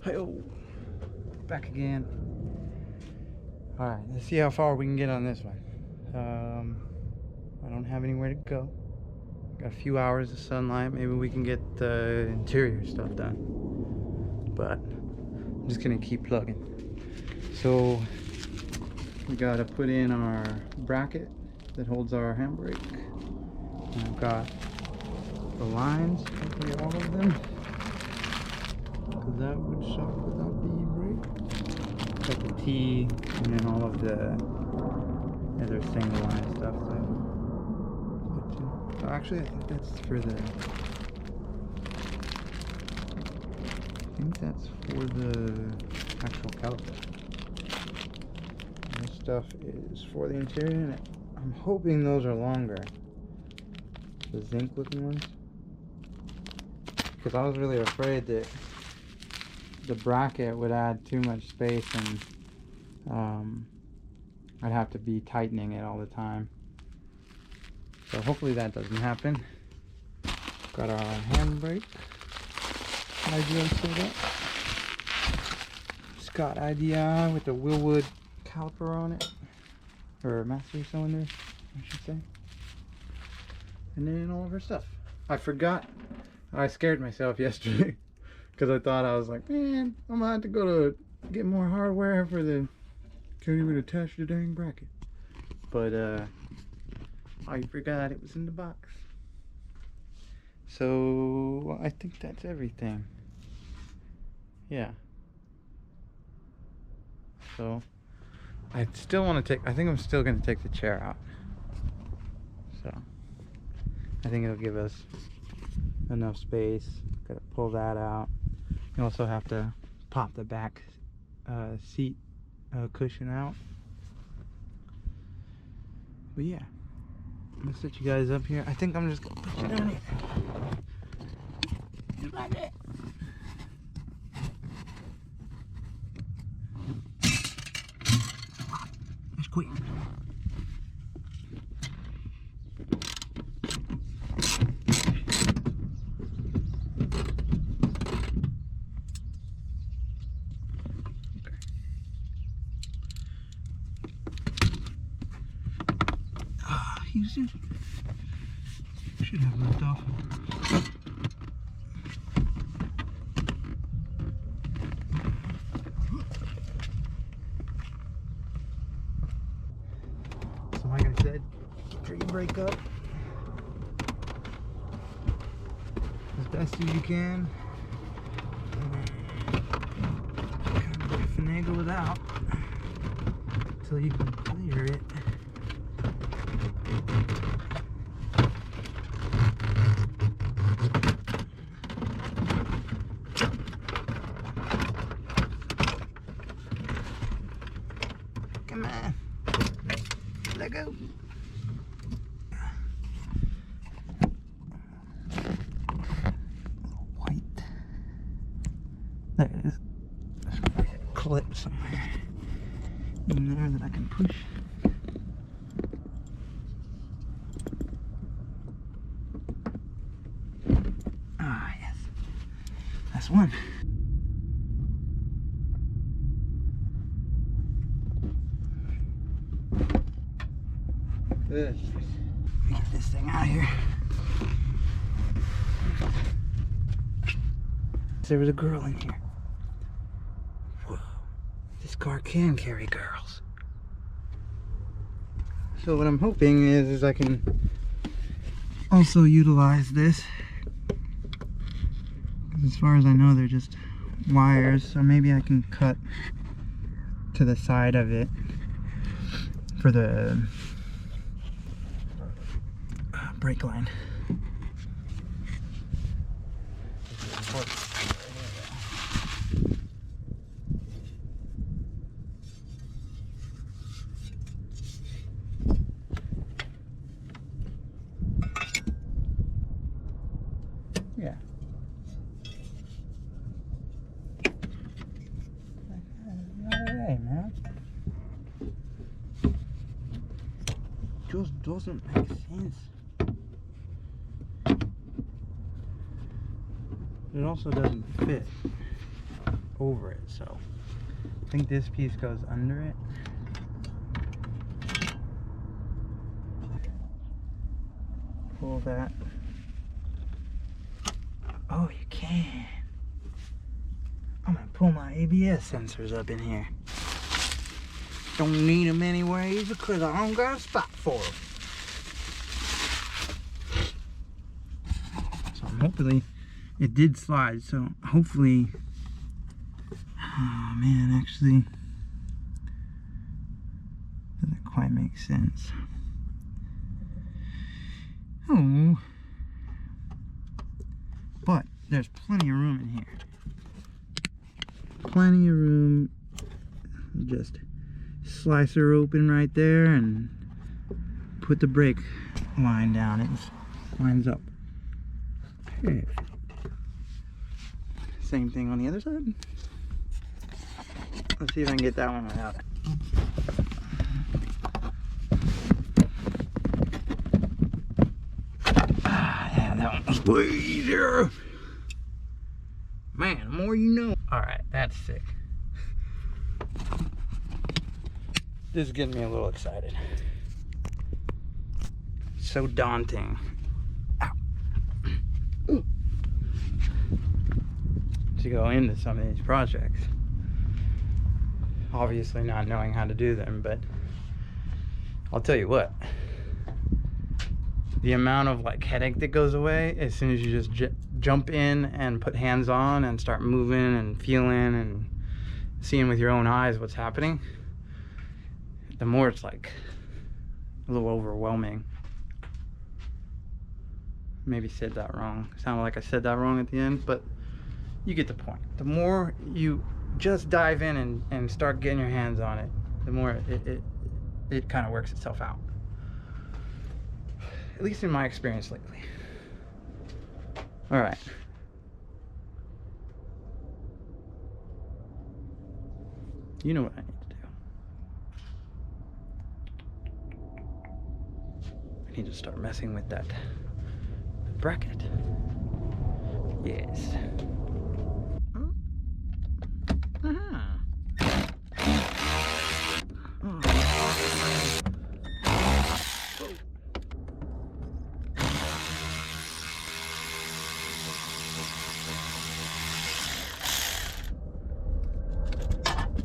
Hey-oh. Back again. Alright, let's see how far we can get on this one. I don't have anywhere to go. Got a few hours of sunlight. Maybe we can get the interior stuff done. But I'm just gonna keep plugging. So we gotta put in our bracket that holds our handbrake. And I've got the lines, hopefully all of them, because that would suck without the brake. Got the T and then all of the other single line stuff. So actually, I think that's for the. I think that's for the actual caliper. This stuff is for the interior, and I'm hoping those are longer. The zinc looking ones. Because I was really afraid that the bracket would add too much space and I'd have to be tightening it all the time. So hopefully that doesn't happen. Got our handbrake Hydro set up. Scotidi with the Willwood caliper on it, or master cylinder, I should say. And then all of our stuff. I forgot. I scared myself yesterday because I thought, I was like, man, I'm gonna have to go to get more hardware for the. Can't even attach the dang bracket. But I forgot it was in the box. So I think that's everything. Yeah. So I still want to take. I think I'm still gonna take the chair out. So I think it'll give us enough space. Gotta pull that out. You also have to pop the back seat cushion out. But yeah, I'm gonna set you guys up here. I think I'm just gonna put you down here. Just like that. That's quick. Houston should have lift off. So like I said, get your brake up as best as you can. Kind of finagle it out until you can clear it. Come on, let go. White. There it is. There's probably a clip somewhere in there that I can push. Ah, yes. That's one. Good. Get this thing out of here. There was a girl in here. Whoa. This car can carry girls. So what I'm hoping is I can also utilize this. As far as I know, they're just wires, so maybe I can cut to the side of it for the brake line. Yeah. No way, man. Just doesn't make sense. It also doesn't fit. over it. So I think this piece goes under it. Pull that. Oh, you can. I'm gonna pull my ABS sensors up in here. Don't need them anyways because I don't got a spot for them. So hopefully it did slide. So hopefully, oh man, actually doesn't quite make sense. Oh, but there's plenty of room in here. Plenty of room. Just slice her open right there and put the brake line down. It lines up. Perfect. Same thing on the other side. Let's see if I can get that one without it. Yeah, that one was way easier. Man, the more you know. Alright, that's sick. This is getting me a little excited. So daunting. Ow. To go into some of these projects. Obviously not knowing how to do them, but I'll tell you what. The amount of like headache that goes away as soon as you just jump in and put hands on and start moving and feeling and seeing with your own eyes what's happening, the more it's like a little overwhelming. Maybe said that wrong. Sounded like I said that wrong at the end, but you get the point. The more you just dive in and start getting your hands on it, the more it kind of works itself out. At least in my experience lately. All right. You know what I need to do. I need to start messing with that bracket. Yes. Uh-huh.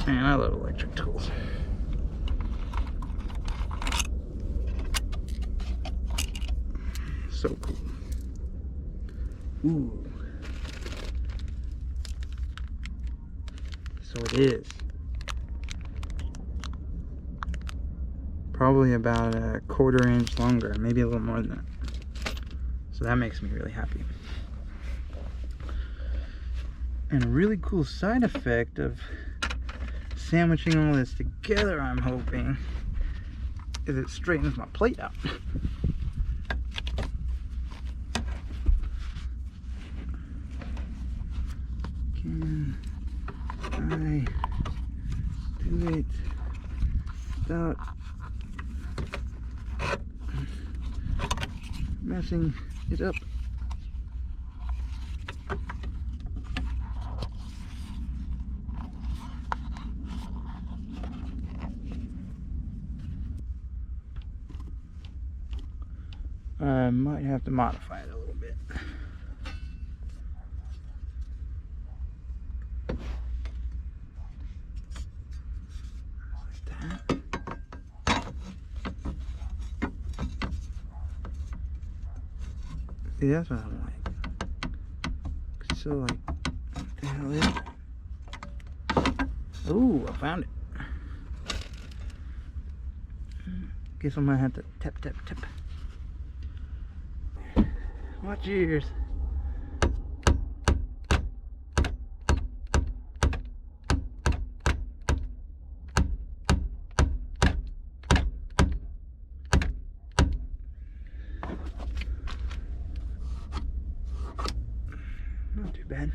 Man, I love electric tools. So cool. Ooh. So it is. Probably about a 1/4 inch longer, maybe a little more than that. So that makes me really happy. And a really cool side effect of sandwiching all this together, I'm hoping, is it straightens my plate out. Can I do it without messing it up? I might have to modify it a little bit. Like that. See, that's what I'm like. So, like, what the hell is it? Ooh, I found it. Guess I might have to tap, tap, tap. Watch yours. Not too bad.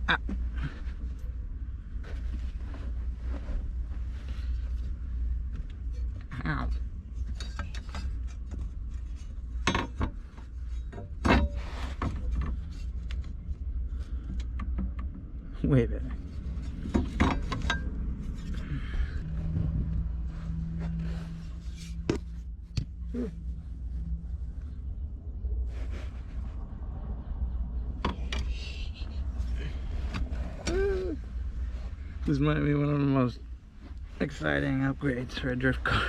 Ah. Ow. Way better. This might be one of the most exciting upgrades for a drift car.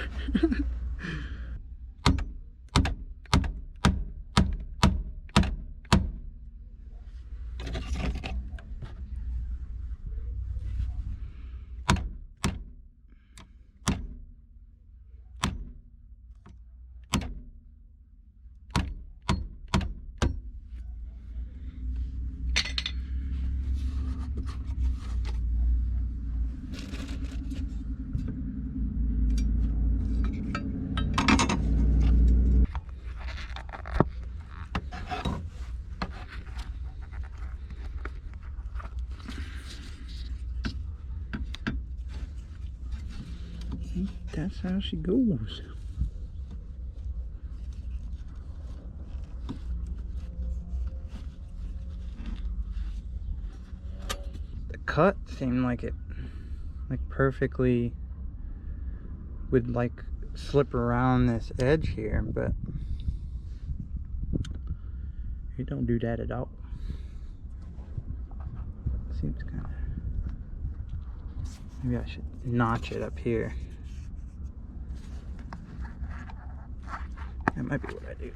That's how she goes. The cut seemed like it perfectly would slip around this edge here, but it don't do that at all. Seems kind of, maybe I should notch it up here. That might be what I do.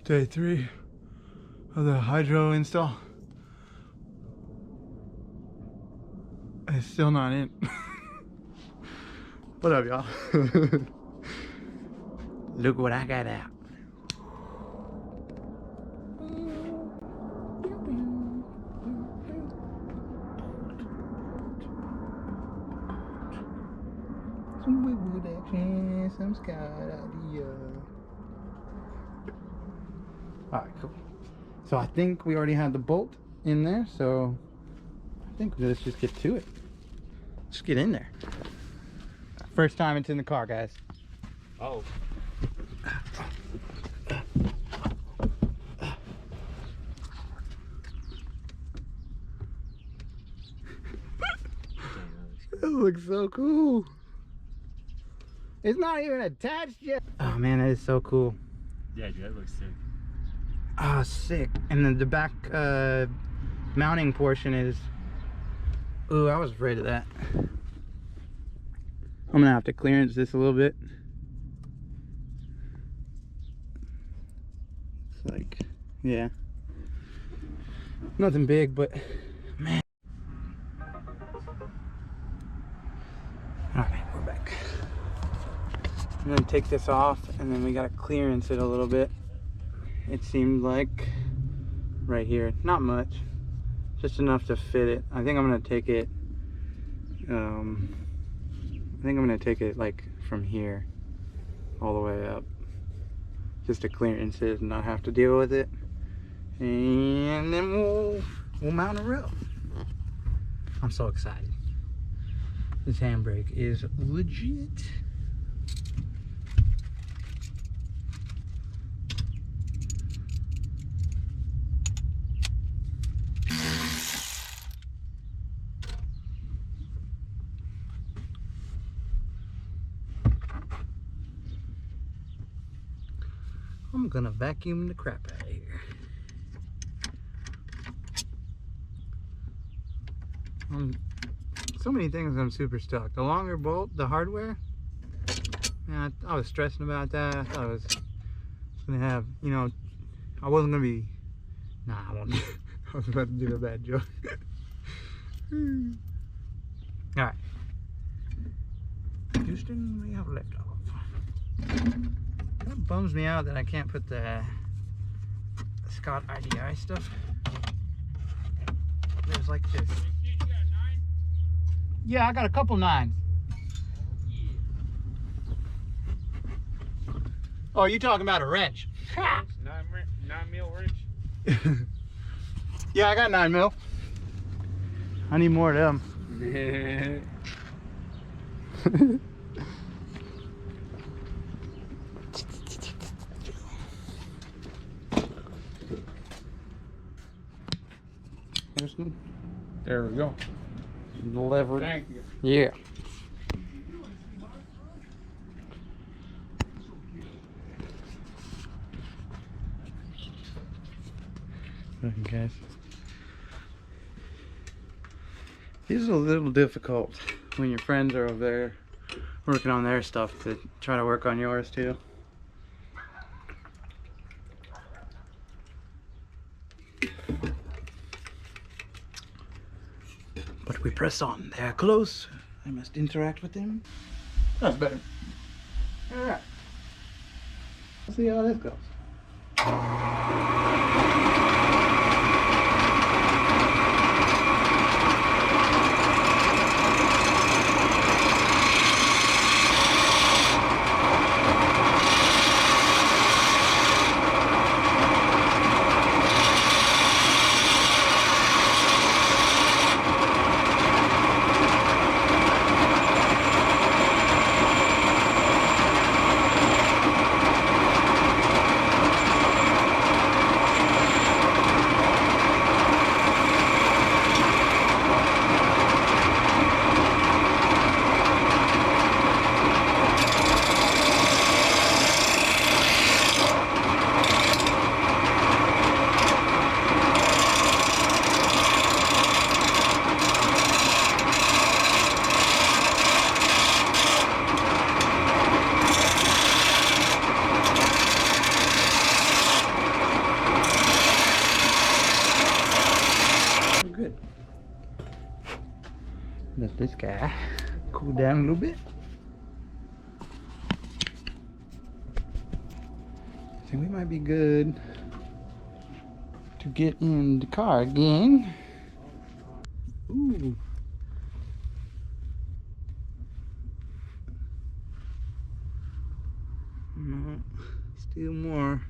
Day 3 of the hydro install. It's still not in. What up, y'all? Look what I got out. Some wood action, some Scotidi. Alright, cool. So I think we already had the bolt in there, so I think let's just get to it. Just get in there. First time it's in the car, guys. Oh. That looks so cool. It's not even attached yet. Oh man, that is so cool. Yeah, dude, that looks sick. Ah, sick. And then the back mounting portion is... Ooh, I was afraid of that. I'm gonna have to clearance this a little bit. It's like, yeah. Nothing big, but man. Alright, we're back. I'm gonna take this off and then we gotta clearance it a little bit. It seemed like right here, not much, just enough to fit it. I think I'm gonna take it like from here all the way up, just to clearance it and not have to deal with it, and then we'll mount a roof. I'm so excited. This handbrake is legit. I'm gonna vacuum the crap out of here. So many things I'm super stoked. The longer bolt, the hardware. Man, I was stressing about that. I thought I was gonna have, you know, I wasn't gonna be. Nah, I won't. I was about to do a bad joke. All right, Houston, we have liftoff. That bums me out that I can't put the Scotidi stuff. There's like this. Yeah, I got a couple 9s. Oh, you talking about a wrench? 9mm wrench. Yeah, I got 9mm. I need more of them. There we go. Lever. Thank you. Yeah. Okay, guys. It's a little difficult when your friends are over there working on their stuff to try to work on yours too. But we press on. They are close. I must interact with them. That's better. Alright. Let's see how this goes. Good. Let this guy cool down a little bit. I think we might be good to get in the car again. Ooh. No, still more.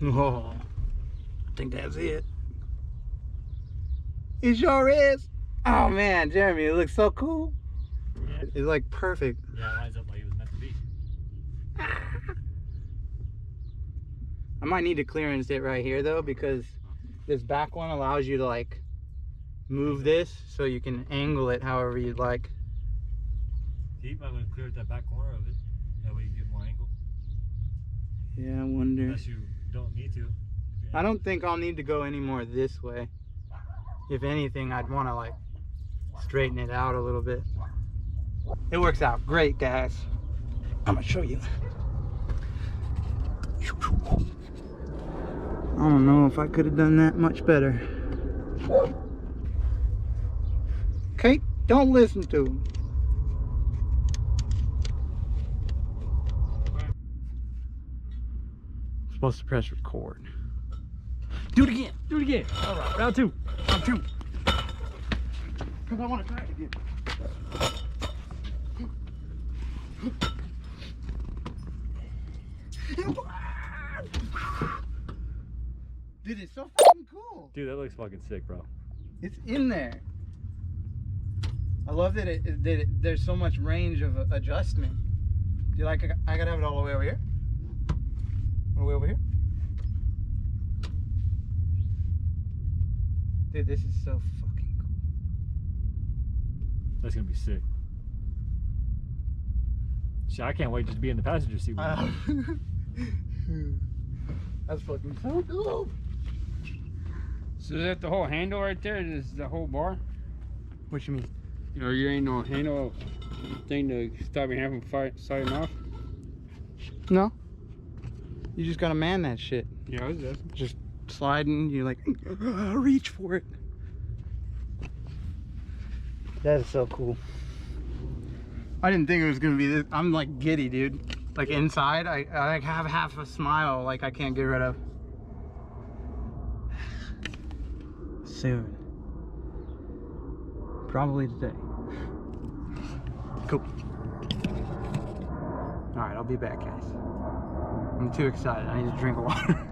Oh, I think that's it. It sure is. Oh man, Jeremy, it looks so cool. Yeah. It's like perfect. Yeah, it lines up like it was meant to be. I might need to clearance it right here though, because this back one allows you to like move this so you can angle it however you'd like. You might want to clear that back corner of it. That way you get more angle. Yeah, I wonder. Unless you don't need to. I don't think I'll need to go any more this way. If anything, I'd want to like straighten it out a little bit. It works out great, guys. I'm gonna show you. I don't know if I could have done that much better. Okay, don't listen to him. Supposed to press record. Do it again. Do it again. All right, round 2. Round 2. Because I want to try it again. Dude, it's so fucking cool. Dude, that looks fucking sick, bro. It's in there. I love that there's so much range of adjustment. Do you like? I gotta have it all the way over here. All the way over here. Dude, this is so fucking cool. That's gonna be sick. Shit, I can't wait just to be in the passenger seat with you. That's fucking so cool. So is that the whole handle right there? Is the whole bar? What you mean? Or you ain't no handle thing to stop your hand from sliding off? No. You just gotta man that shit. Yeah, I was just. Just sliding, you like reach for it. That is so cool. I didn't think it was gonna be this. I'm like giddy, dude. Like inside, I like have half a smile like I can't get rid of. Soon. Probably today. Cool. Alright, I'll be back, guys. I'm too excited. I need to drink water.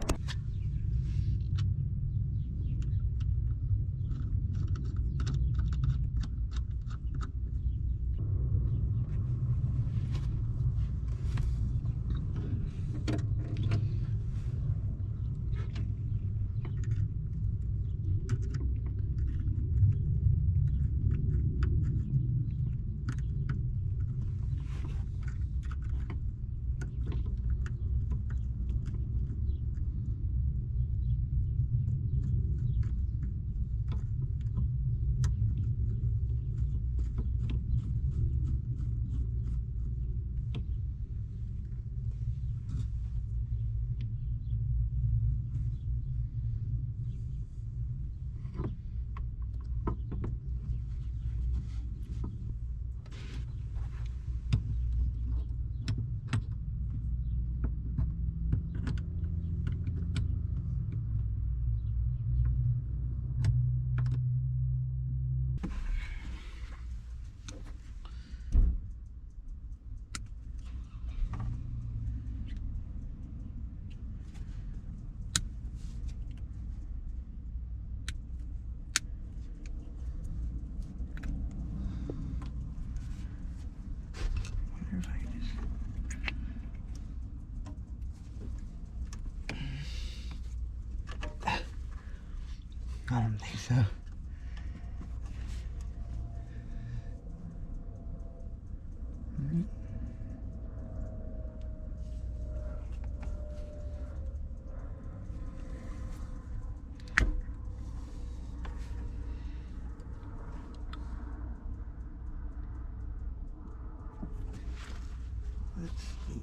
I don't think so. Let's see.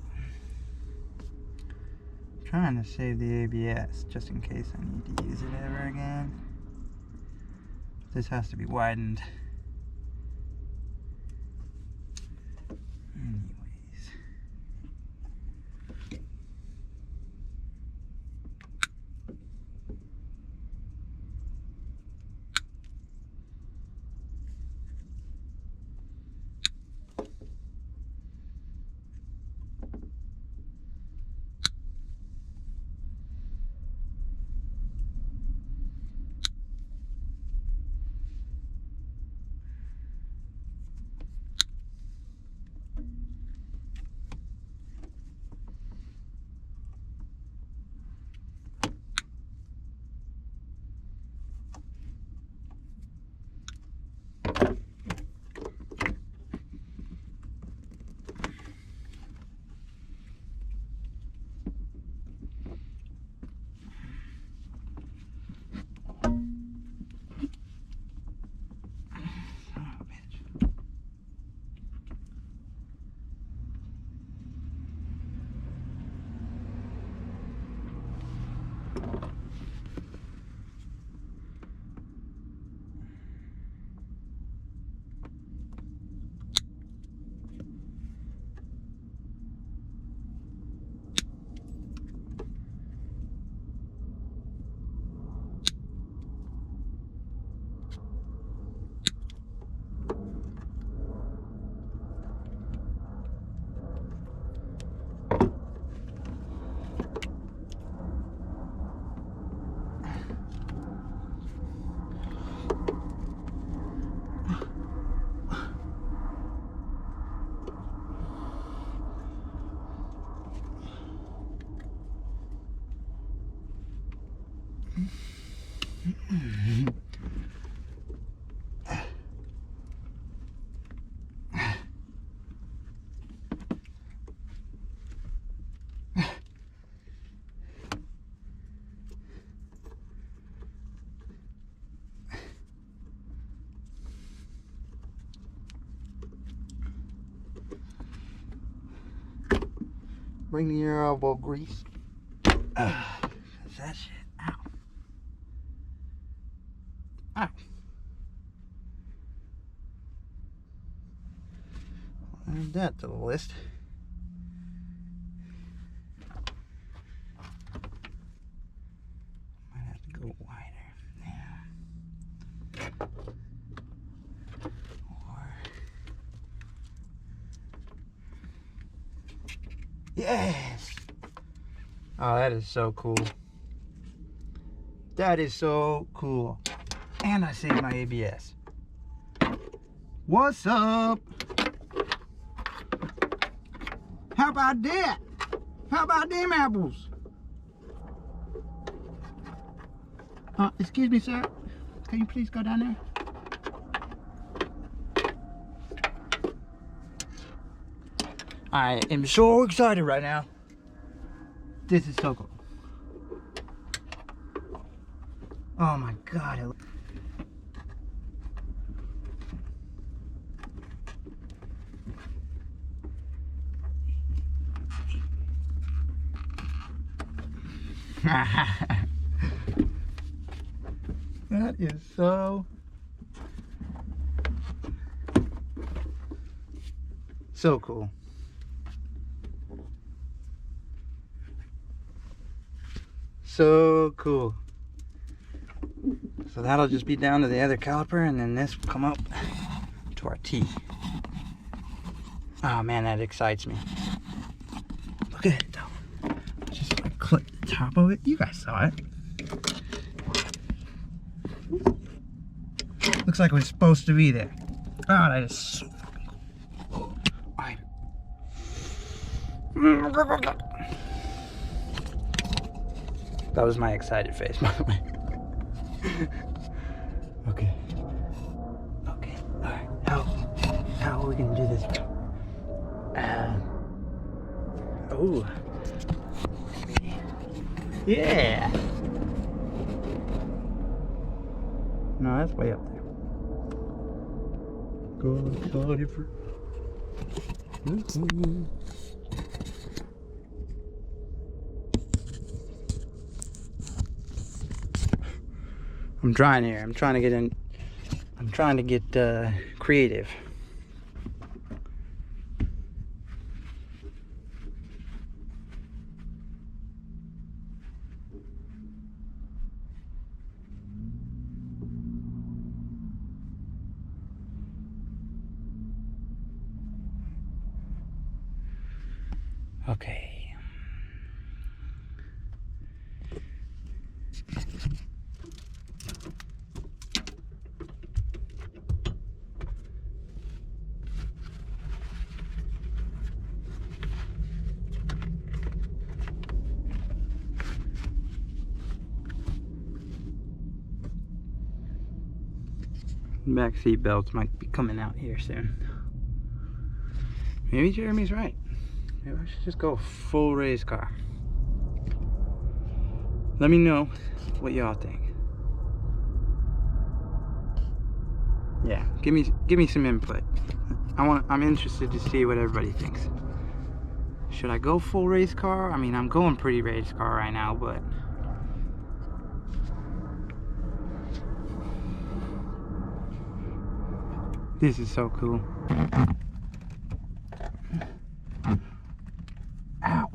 I'm trying to save the ABS just in case I need to use it ever again. This has to be widened. Anyways. Bring your elbow grease. That shit. Ow. Ow. Add that to the list. Might have to go wider. Yeah. Or yes. Oh, that is so cool. That is so cool. And I saved my ABS. What's up? How about that? How about them apples? Excuse me, sir. Can you please go down there? I am so excited right now. This is so cool. Oh my God. That is so cool. So cool. So that'll just be down to the other caliper, and then this will come up to our T. Oh man, that excites me. Look at it though. Just like clip the top of it. You guys saw it. Looks like it was supposed to be there. Oh, that is so fucking cool. That was my excited face, by the way. Okay. Okay. Alright. How are we gonna do this? Oh. Yeah. No, that's way up there. Go excited for. I'm trying here. I'm trying to get in. I'm trying to get creative. Okay. Back seat belts might be coming out here soon. Maybe Jeremy's right. Maybe I should just go full race car. Let me know what y'all think. Yeah, give me some input. I'm interested to see what everybody thinks. Should I go full race car? I mean, I'm going pretty race car right now, but this is so cool. Ow.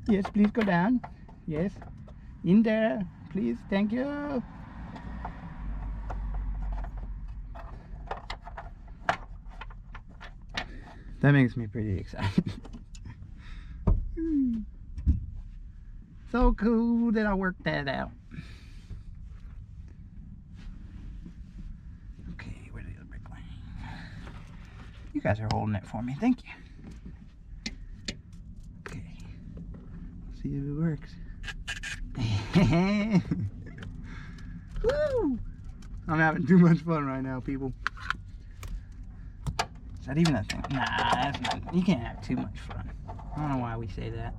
Yes, please go down. Yes. In there, please. Thank you. That makes me pretty excited. So cool that I worked that out. Okay, where's the other brake line? You guys are holding it for me. Thank you. Okay. see if it works. Woo! I'm having too much fun right now, people. Is that even a thing? Nah, that's not. You can't have too much fun. I don't know why we say that.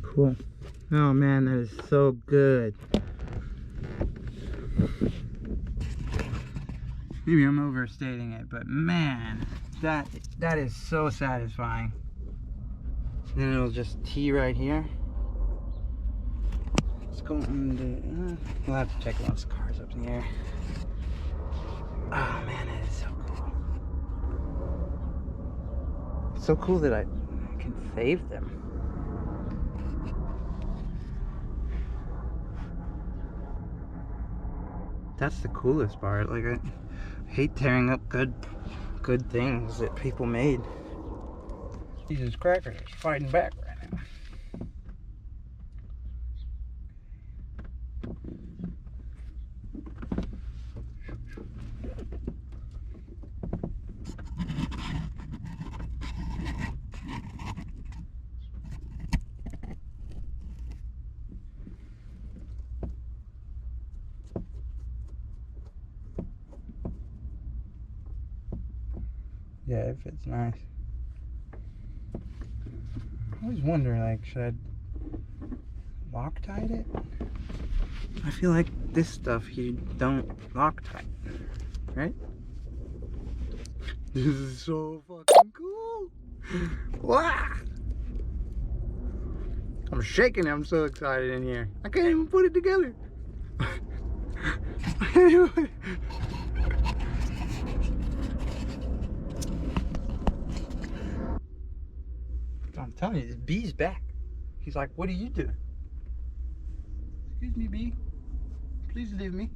Cool. Oh man, that is so good. Maybe I'm overstating it, but man, that is so satisfying. Then it'll just tee right here. Let's go into. We'll have to check it once the car's up in the air. Oh man, it is so cool. It's so cool that I can save them. That's the coolest part. Like, I hate tearing up good things that people made. Jesus crackers fighting back right now. Yeah, it fits nice. I always wonder, like, should I Loctite it? I feel like this stuff you don't Loctite, right? This is so fucking cool! Wow! I'm shaking, I'm so excited in here. I can't even put it together. I can't even put it. I'm telling you, this bee's back. He's like, what are you doing? Excuse me, bee. Please leave me.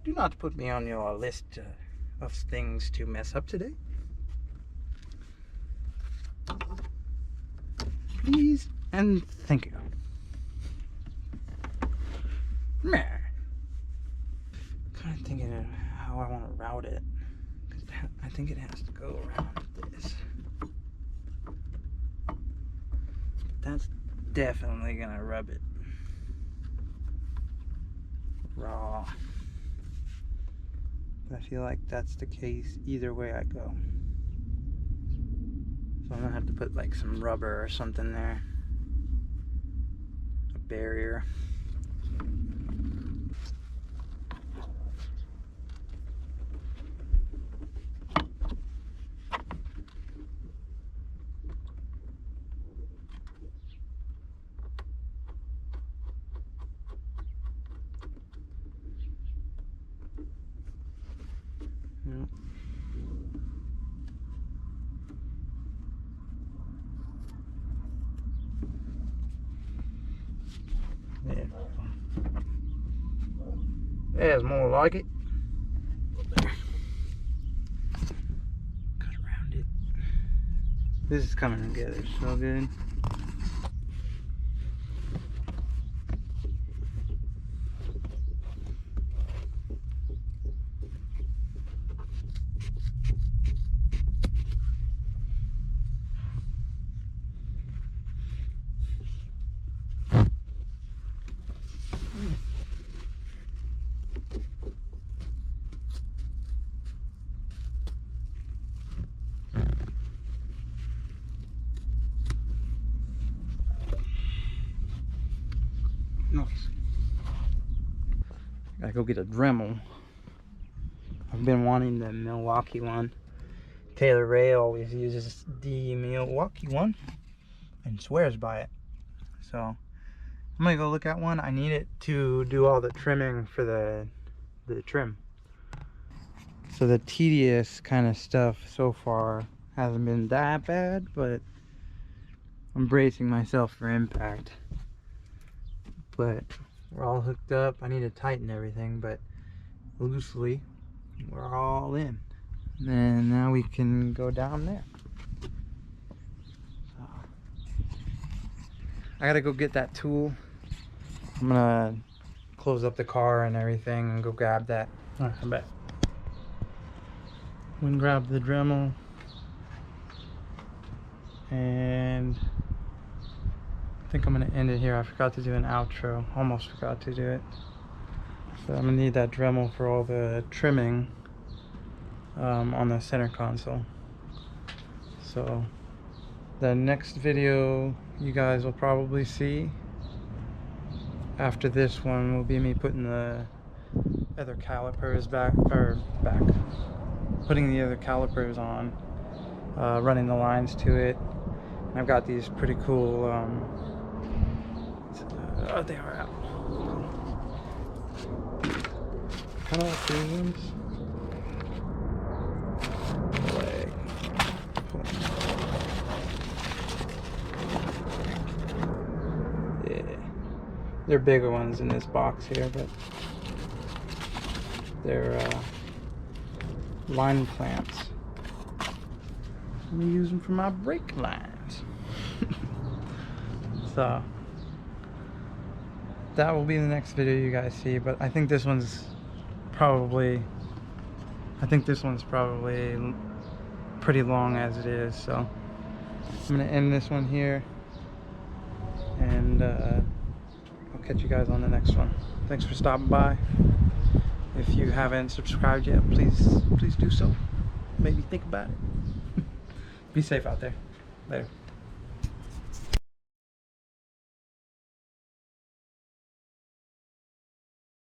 Do not put me on your list of things to mess up today. Please and thank you. Meh. Kind of thinking of how I want to route it. I think it has to go around this. That's definitely gonna rub it raw. But I feel like that's the case either way I go. So I'm gonna have to put like some rubber or something there. A barrier. Yeah. There's more like it. There. Cut around it. This is coming together so good. Nice. Gotta go get a Dremel. I've been wanting the Milwaukee one. Taylor Ray always uses the Milwaukee one and swears by it. So I'm gonna go look at one. I need it to do all the trimming for the trim. So the tedious kind of stuff so far hasn't been that bad, but I'm bracing myself for impact. But we're all hooked up. I need to tighten everything, but loosely we're all in. And now we can go down there. So, I gotta go get that tool. I'm gonna close up the car and everything and go grab that. Alright, I'm back. Went and grabbed the Dremel, and I think I'm gonna end it here. I forgot to do an outro. Almost forgot to do it. So I'm gonna need that Dremel for all the trimming on the center console. So the next video you guys will probably see after this one will be me putting the other calipers putting the other calipers on, running the lines to it. And I've got these pretty cool oh, they are out. Kind of like these ones. Yeah, they're bigger ones in this box here, but they're line clamps. I'm gonna use them for my brake lines. So that will be the next video you guys see, but I think this one's probably pretty long as it is, so I'm gonna end this one here, and I'll catch you guys on the next one. Thanks for stopping by. If you haven't subscribed yet, please do so. Maybe think about it. Be safe out there. Later.